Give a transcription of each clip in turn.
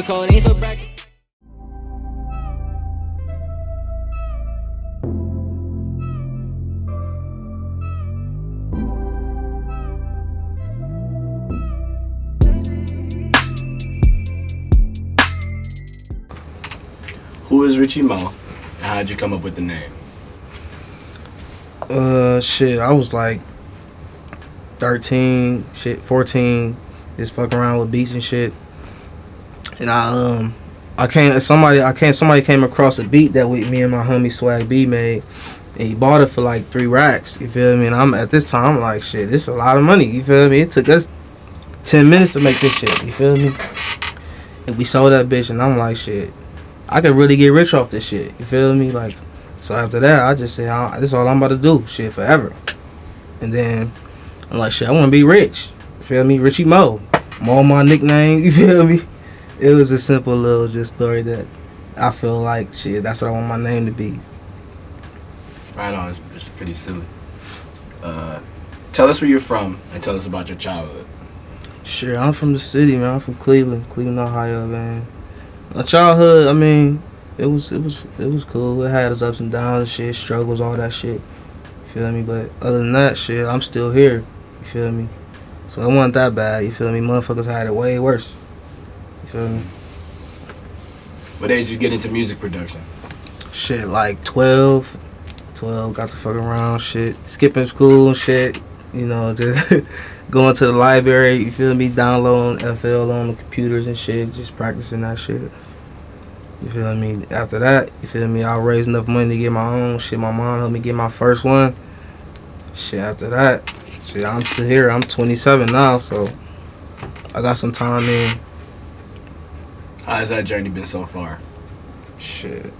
popping codeine for breakfast. Who is Richy Moe, and how'd you come up with the name? Shit, I was like 13, 14, just fucking around with beats and shit. And somebody came across a beat that me and my homie Swag B made, and he bought it for like 3 racks. You feel me? And at this time I'm like, shit, this is a lot of money. You feel me? It took us 10 minutes to make this shit. You feel me? And we sold that bitch, and I'm like, shit, I could really get rich off this shit. You feel me? Like, so after that, I just said, this is all I'm about to do, shit, forever. And then I'm like, shit, I want to be rich. You feel me? Richy Moe. Moe, my nickname. You feel me? It was a simple little just story that I feel like, shit, that's what I want my name to be. Right on. It's pretty silly. Tell us where you're from and tell us about your childhood. Sure, I'm from the city, man. I'm from Cleveland, Ohio, man. My childhood, I mean, it was cool. It had its ups and downs, shit, struggles, all that shit. You feel me? But other than that, shit, I'm still here. You feel me? So it wasn't that bad. You feel me? Motherfuckers had it way worse. You feel me? What age did you get into music production? Shit, like 12. Got to fuck around, shit. Skipping school and shit. You know, just going to the library. You feel me? Downloading FL on the computers and shit. Just practicing that shit. You feel me? After that, you feel me? I raised enough money to get my own shit. My mom helped me get my first one. Shit, after that, shit, I'm still here. I'm 27 now, so I got some time in. How has that journey been so far? Shit.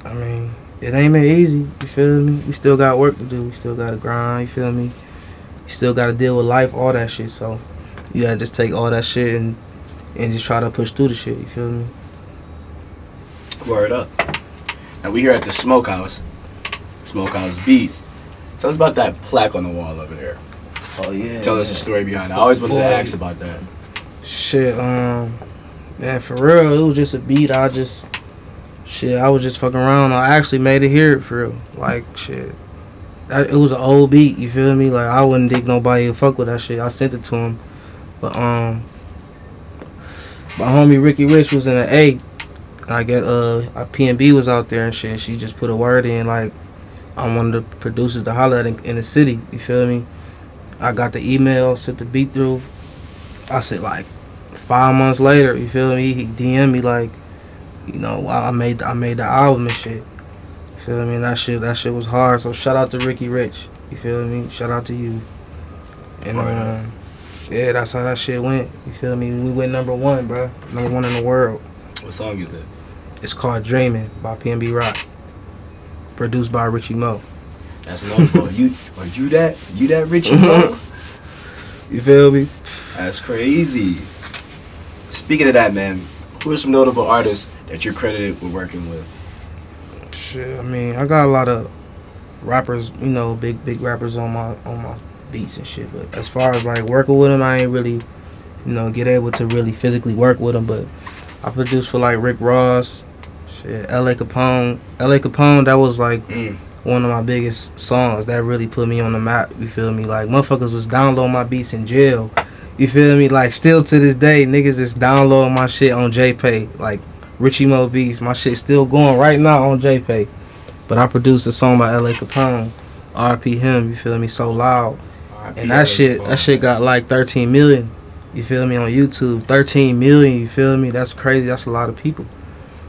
I mean, it ain't been easy. You feel me? We still got work to do. We still got to grind. You feel me? You still got to deal with life, all that shit. So you got to just take all that shit and just try to push through the shit. You feel me? Word up. Now we here at the Smokehouse Beats. Tell us about that plaque on the wall over there. Oh yeah. Tell us the story behind it. I always wanted to ask about that. Shit, man, for real, it was just a beat. I was just fucking around. I actually made it here for real. Like shit, it was an old beat. You feel me? Like I wouldn't think nobody would fuck with that shit. I sent it to him, but my homie Ricky Rich was in an A. I get P&B was out there and shit. She just put a word in like I'm one of the producers to holler at in the city. You feel me? I got the email, sent the beat through. I said like 5 months later, you feel me? He DM'd me like, you know, I made the album and shit. You feel me? And that shit was hard. So shout out to Ricky Rich. You feel me? Shout out to you. And yeah, that's how that shit went. You feel me? We went #1, bro. #1 in the world. What song is it? It's called Dreamin' by P&B Rock. Produced by Richy Moe. That's notable. you that Richy Moe? You feel me? That's crazy. Speaking of that, man, who are some notable artists that you're credited with working with? Shit, I mean, I got a lot of rappers, you know, big rappers on my beats and shit. But as far as like working with them, I ain't really, you know, get able to really physically work with them. But I produced for like Rick Ross, shit, L.A. Capone. L.A. Capone, that was like one of my biggest songs that really put me on the map. You feel me? Like motherfuckers was downloading my beats in jail. You feel me? Like still to this day, niggas is downloading my shit on JPay. Like Richy Moe beats, my shit still going right now on JPay. But I produced a song by L.A. Capone, R.P. him. You feel me? So Loud, and that shit got like 13 million. You feel me? On YouTube, 13 million. You feel me? That's crazy. That's a lot of people.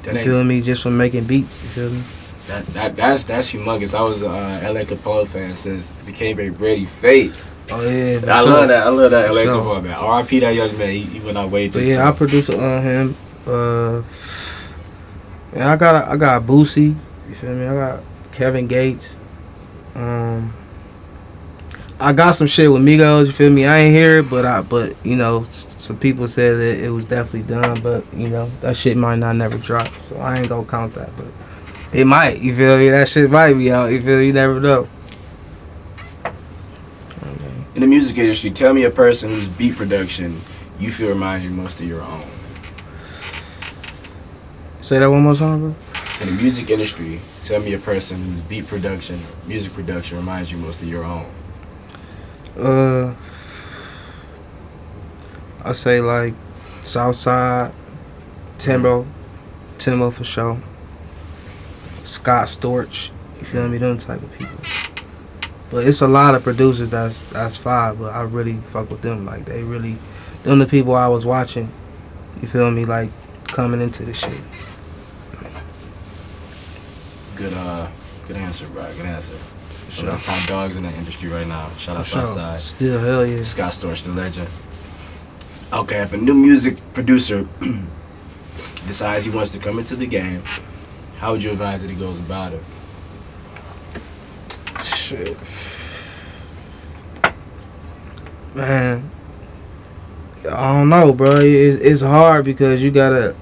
You feel me? Just from making beats. You feel me? That's humongous. I was a L.A. Capone fan since it became a Ready Fate. Oh yeah, I love that L.A. Capone, man. R.I.P. that young man. He went out way too soon. Yeah, I produced on him. And I got Boosie. You feel me? I got Kevin Gates. I got some shit with Migos. You feel me? I ain't hear it, but you know, some people said that it was definitely done. But you know, that shit might not never drop. So I ain't gonna count that. But it might. You feel me? That shit might be out. You feel me? You never know. In the music industry, tell me a person whose beat production you feel reminds you most of your own. Say that one more time, bro. In the music industry, tell me a person whose beat production, music production reminds you most of your own. I say like Southside, Timbo for sure. Scott Storch, you feel me? Them type of people. But it's a lot of producers that's fire, but I really fuck with them. Like they really, them the people I was watching. You feel me? Like coming into this shit. Good answer, bro. Good answer. Sure. One of the top dogs in the industry right now. Shout out Southside. Still hell yeah. Scott Storch, the legend. Okay, if a new music producer decides he wants to come into the game, how would you advise that he goes about it? Shit. Man. I don't know, bro. It's hard because you gotta.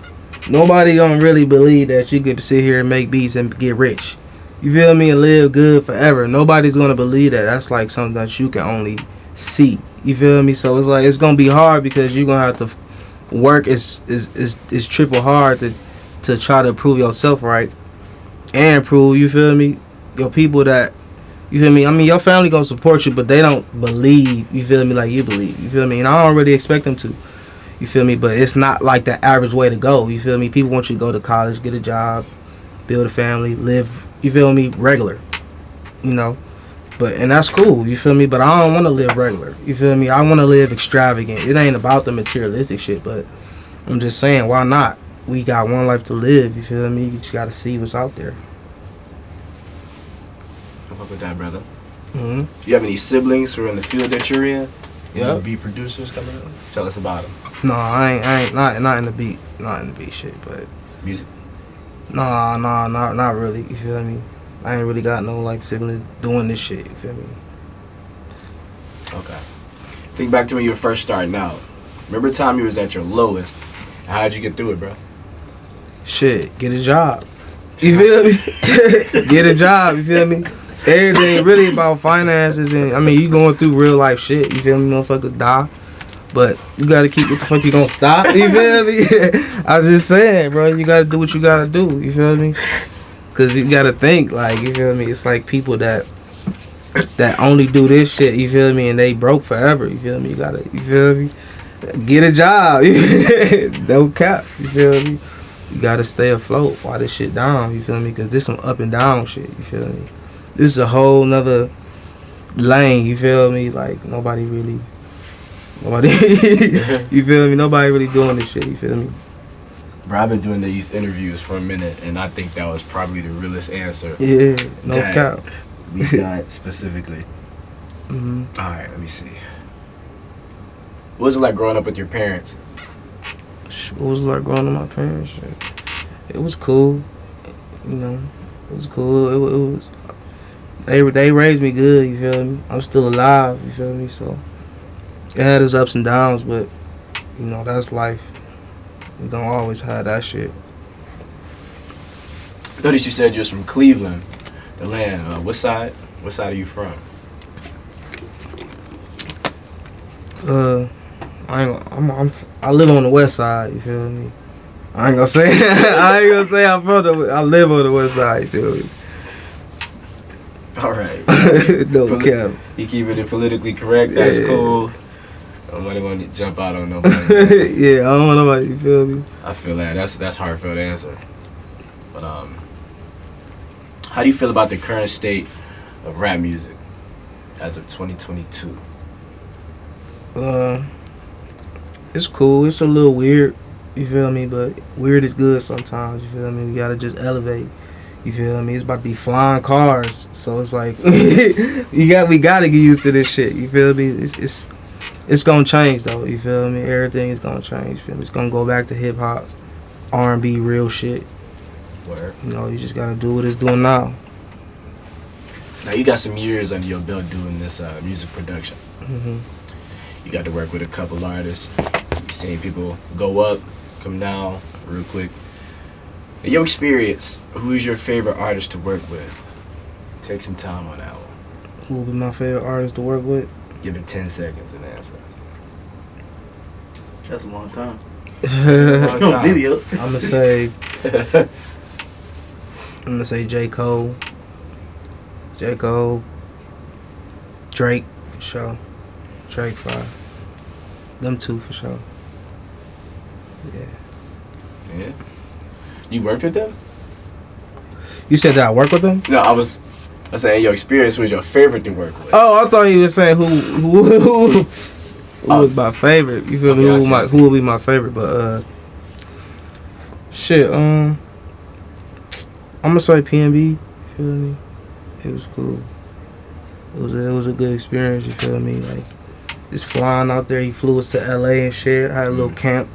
Nobody gonna really believe that you could sit here and make beats and get rich. You feel me? And live good forever. Nobody's gonna believe that. That's like something that you can only see. You feel me? So it's like it's gonna be hard because you're gonna have to work is triple hard to try to prove yourself right and prove, you feel me, your people that, you feel me, I mean your family gonna support you, but they don't believe, you feel me, like you believe, you feel me, and I don't really expect them to, you feel me, but it's not like the average way to go, you feel me. People want you to go to college, get a job, build a family, live, you feel me, regular, you know. But and that's cool, you feel me? But I don't want to live regular, you feel me? I want to live extravagant. It ain't about the materialistic shit, but I'm just saying, why not? We got one life to live, you feel me? You just gotta see what's out there. I fuck with that, brother. Mm-hmm. Do you have any siblings who are in the field that you're in? Yeah. Be producers coming in? Tell us about them. No, I ain't not in the beat shit, but Music. not really, you feel me? I ain't really got no like siblings doing this shit, you feel me? Okay. Think back to when you were first starting out. Remember the time you was at your lowest? How'd you get through it, bro? Shit, get a job. You feel me? Get a job, you feel me? Everything really about finances, and I mean you going through real life shit, you feel me? Motherfuckers die. But you gotta keep what the fuck you gonna stop, you feel me? I was just saying, bro, you gotta do what you gotta do, you feel me? Cause you gotta think, like, you feel me? It's like people that only do this shit, you feel me? And they broke forever, you feel me? You gotta, you feel me? Get a job, no cap, you feel me? You gotta stay afloat while this shit down, you feel me? Cause this some up and down shit, you feel me? This is a whole nother lane, you feel me? Like nobody, you feel me? Nobody really doing this shit, you feel me? Bro, I've been doing these interviews for a minute, and I think that was probably the realest answer. Yeah, no cap. We got specifically. Mm-hmm. All right, let me see. What was it like growing up with your parents? What was it like growing up with my parents? Shit. It was cool, you know. It was cool. It was. They raised me good. You feel me? I'm still alive. You feel me? So it had its ups and downs, but you know that's life. You don't always have that shit. Notice you said you're from Cleveland, the land. What side? What side are you from? I live on the west side. You feel me? I ain't gonna say. I'm from I live on the west side. You feel me? All right. No cap. You keeping it politically correct. That's cool. I don't really want to jump out on nobody. Yeah, I don't want nobody. You feel me? I feel that. That's heartfelt answer. But how do you feel about the current state of rap music as of 2022? It's cool. It's a little weird. You feel me? But weird is good sometimes. You feel me? We gotta just elevate. You feel me? It's about to be flying cars, so it's like we gotta get used to this shit. You feel me? It's gonna change though. You feel me? Everything is gonna change. You feel me? It's gonna go back to hip hop, R&B, real shit. Word. You know, you just gotta do what it's doing now. Now you got some years under your belt doing this music production. Mm-hmm. You got to work with a couple artists. You've seen people go up, come down real quick. In your experience, who is your favorite artist to work with? Take some time on that one. Who will be my favorite artist to work with? Give it 10 seconds and answer. That's a long time. Long time. Video. I'm gonna say I'm gonna say J. Cole. J. Cole. Drake, for sure. Drake 5. Them two, for sure. Yeah. Yeah. You worked with them? You said that I work with them? No, I was saying your experience was your favorite to work with. Oh, I thought you were saying who was my favorite. You feel me? Who would be my favorite? But shit. I'm gonna say PNB. You feel me? It was cool. It was a good experience. You feel me? Like just flying out there. He flew us to LA and shit. Had a little camp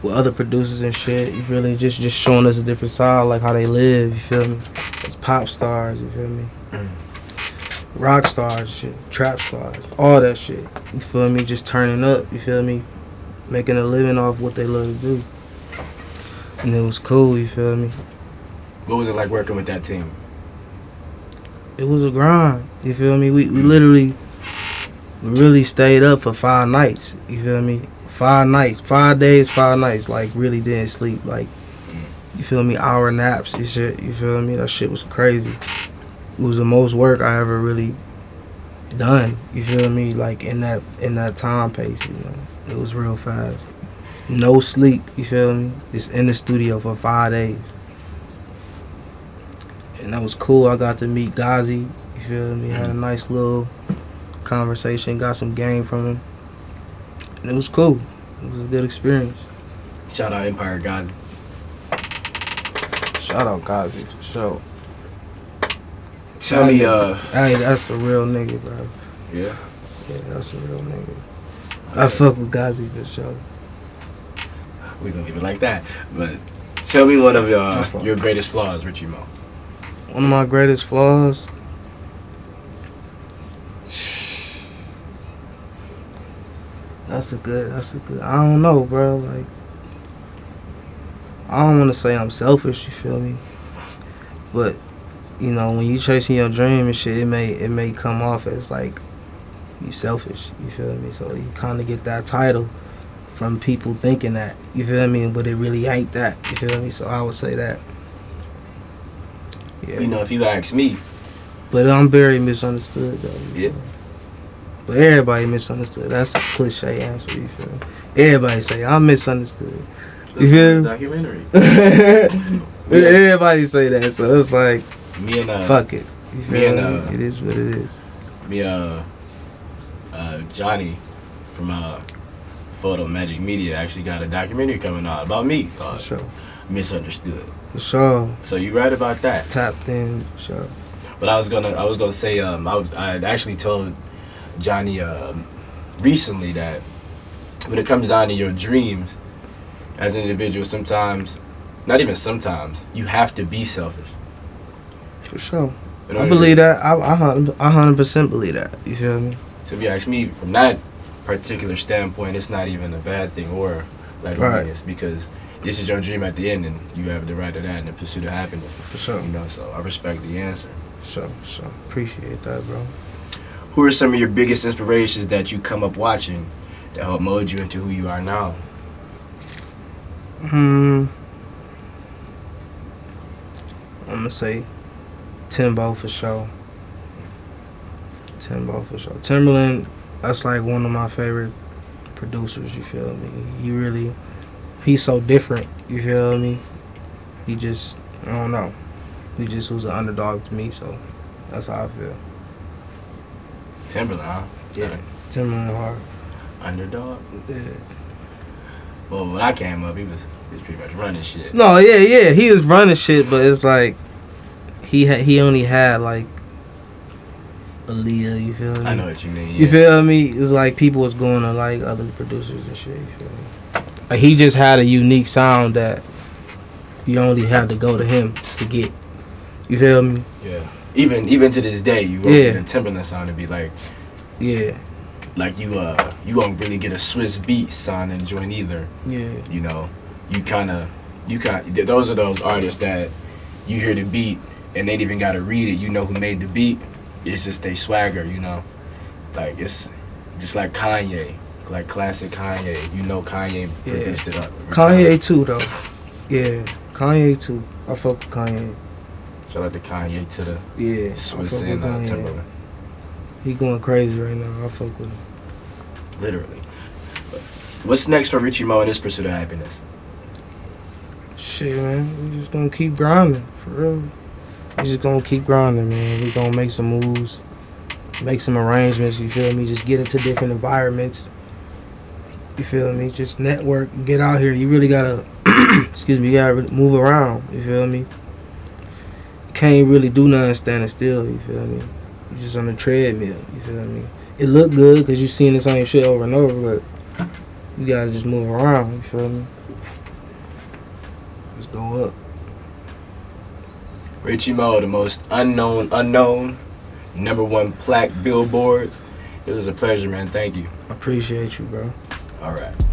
with other producers and shit. You feel me? Just showing us a different side, like how they live. You feel me? As pop stars. You feel me? Rock stars, shit, trap stars, all that shit. You feel me? Just turning up. You feel me? Making a living off what they love to do. And it was cool. You feel me? What was it like working with that team? It was a grind. You feel me? We literally really stayed up for 5 nights. You feel me? 5 nights, 5 days, 5 nights. Like really didn't sleep. Like you feel me? Hour naps and shit. You feel me? That shit was crazy. It was the most work I ever really done. You feel me? Like in that time pace. You know, it was real fast. No sleep. You feel me? Just in the studio for 5 days. And that was cool. I got to meet Ghazi. You feel me? Had a nice little conversation. Got some game from him. And it was cool. It was a good experience. Shout out Empire Ghazi. Shout out Ghazi for sure. Tell me, hey, that's a real nigga, bro. Yeah? Yeah, that's a real nigga. I fuck with Ghazi for sure. We gonna leave it like that. But tell me one of your greatest flaws, Richy Moe. One of my greatest flaws. That's a good. I don't know, bro. Like, I don't want to say I'm selfish. You feel me? But you know, when you chasing your dream and shit, it may come off as like you selfish. You feel me? So you kind of get that title from people thinking that. You feel me? But it really ain't that. You feel me? So I would say that. Yeah. You know, if you ask me. But I'm very misunderstood though. Yeah. But everybody misunderstood. That's a cliche answer. You feel me? Everybody say I'm misunderstood. You feel me? Documentary. Everybody say that. So it's like. Me and fuck it. You feel me? It is what it is. Me Johnny from Photo Magic Media actually got a documentary coming out about me called Misunderstood. For sure. So you right about that. Tapped in, for sure. But I was gonna say I had actually told Johnny recently that when it comes down to your dreams as an individual, sometimes, not even sometimes, you have to be selfish. For sure. I believe that. I 100% believe that. You feel me? So if you ask me, from that particular standpoint, it's not even a bad thing or like right. Because this is your dream at the end, and you have the right to that and the pursuit of happiness. For sure. You know, so I respect the answer. So appreciate that, bro. Who are some of your biggest inspirations that you come up watching that help mold you into who you are now? I'm gonna say Timbo for sure. Timberland, that's like one of my favorite producers, you feel me? He's so different, you feel me? He just, I don't know. He just was an underdog to me, so that's how I feel. Timberland, huh? Yeah, Timberland hard. Underdog? Yeah. Well, when I came up, he was pretty much running shit. No, yeah, he was running shit, but it's like, he only had like Aaliyah, you feel me? I know what you mean. Yeah. You feel me? It's like people was going to like other producers and shit. You feel me? Like he just had a unique sound that you only had to go to him to get. You feel me? Yeah. Even to this day, you won't get a Timberland sound and be like, yeah, like you won't really get a Swiss beat sound and joint either. Yeah. You know, those are those artists that you hear the beat and they ain't even gotta read it. You know who made the beat. It's just they swagger, you know. Like it's just like Kanye, like classic Kanye. You know Kanye produced it up. Kanye too though. Yeah, Kanye too. I fuck with Kanye. Shout out to Kanye to the Yeah, I Swiss fuck and with Kanye. Timberland. He going crazy right now. I fuck with him. Literally. But what's next for Richy Moe in his pursuit of happiness? Shit, man. We just gonna keep grinding, for real. We just gonna keep grinding, man. We gonna make some moves, make some arrangements, you feel me? Just get into different environments. You feel me? Just network, get out here. You really gotta, excuse me, you gotta really move around, you feel me? You can't really do nothing standing still, you feel me? You just on the treadmill, you feel me? It look good because you seen the same shit over and over, but you gotta just move around, you feel me? Just go up. Richy Moe, the most unknown, #1 plaque billboards. It was a pleasure, man. Thank you. I appreciate you, bro. All right.